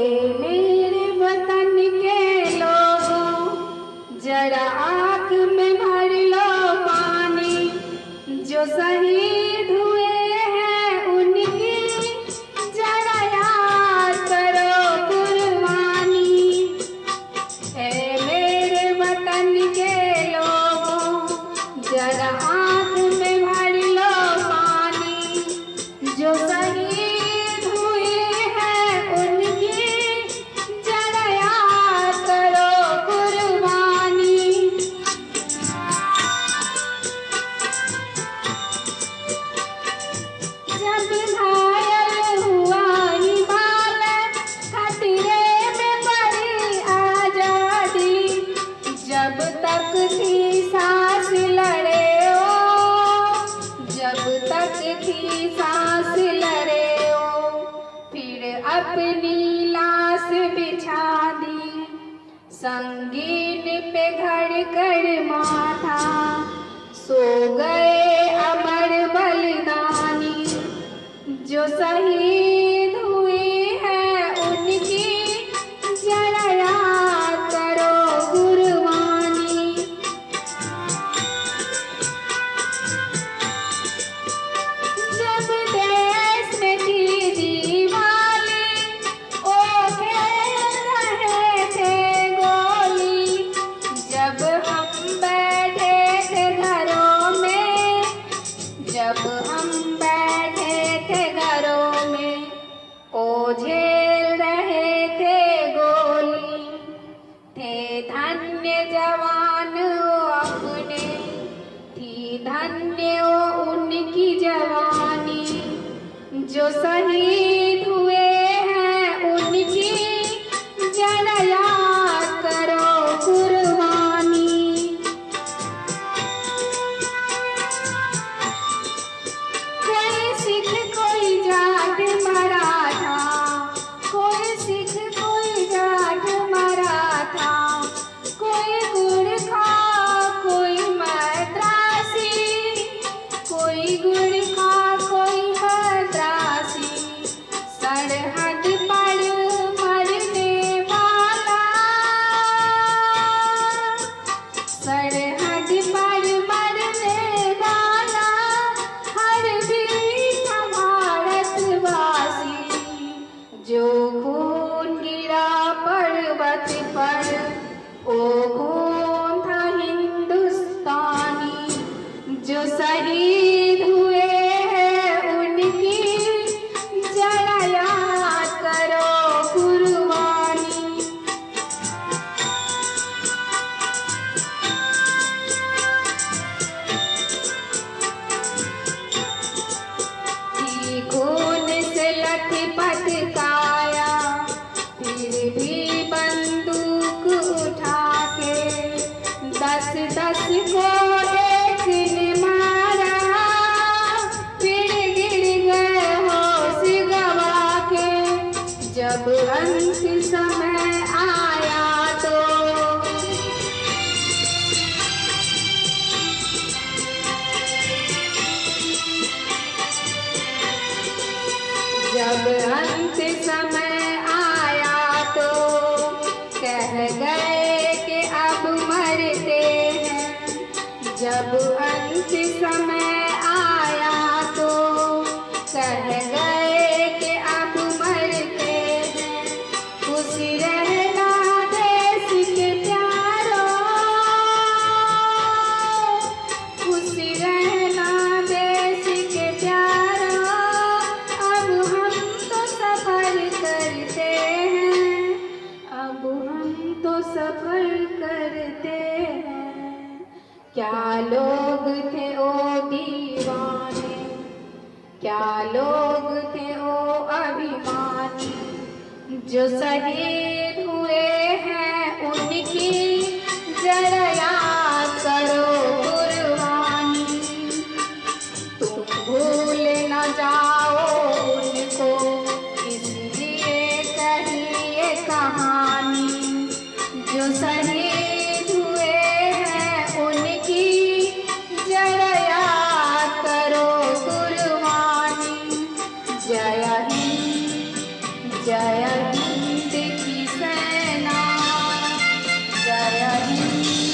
मेरे वतन के लोगों, जरा आँख में भर लो पानी। जो शहीद हुए हैं उनकी जरा याद करो कुर्बानी। है मेरे वतन के लोगों, जरा आँख में भर लो पानी। जो शहीद हुए हैं उनकी जरा याद करो कुर्बानी। जब घायल हुआ हिमालय, खतरे में पड़ी आजादी। जब तक थी सांस लड़े ओ, जब तक थी सांस लड़े ओ, फिर अपनी लाश बिछा दी। संगीन पे घड़ कर माथा, सो गए अमर बलिदानी। जो शहीद हुए हैं उनकी जरा याद करो कुर्बानी। जब देश में थी दीवाली, ओ खेल रहे थे गोली। जब हम बैठे थे घरों में, जब हम बैठे थे घरों में, ओ झेल रहे थे गोली। थे धन्य जवान वो अपने, थी धन्य वो उनकी जवानी। जो शहीद हुए हैं उनकी जरा याद करो कुर्बानी। कोई सिख कोई जाट मराठा, कोई सिख कोई जाट मराठा, कोई गुरखा कोई मद्रासी, कोई गुरखा कोई मद्रासी। सरहद पर मरने वाला, सरहद पर मरने वाला हर वीर भारतवासी। जो खून गिरा पर्वत पर, ओ खून था हिंदुस्तानी। जो शहीद हुए हैं उनकी जरा याद करो कुर्बानी। थी खून से लथपथ काया, फिर भी बंदूक उठा के 10-10 को एक ने मारा। फिर गिर गए होश गवा के, जब अंत समय आया तो। जब अंत समय आया तो कह गए कि अब मरते हैं। जब अंत समय आया तो कह गए कि अब मरते हैं। खुशी रहना देश के प्यारों, खुशी रहना देश के प्यारों। अब हम तो सफर करते हैं, अब हम तो सफर करते हैं। क्या लोग थे ओ दीवाने, क्या लोग थे ओ अभिमानी। जो शहीद हुए हैं उनकी जरा याद करो कुर्बानी। तुम भूल न जाओ उनको, इसलिए कही ये कहानी। जो शहीद हुए हैं उनकी जरा याद करो कुर्बानी। जय हिंद, जय हिंद। हरी।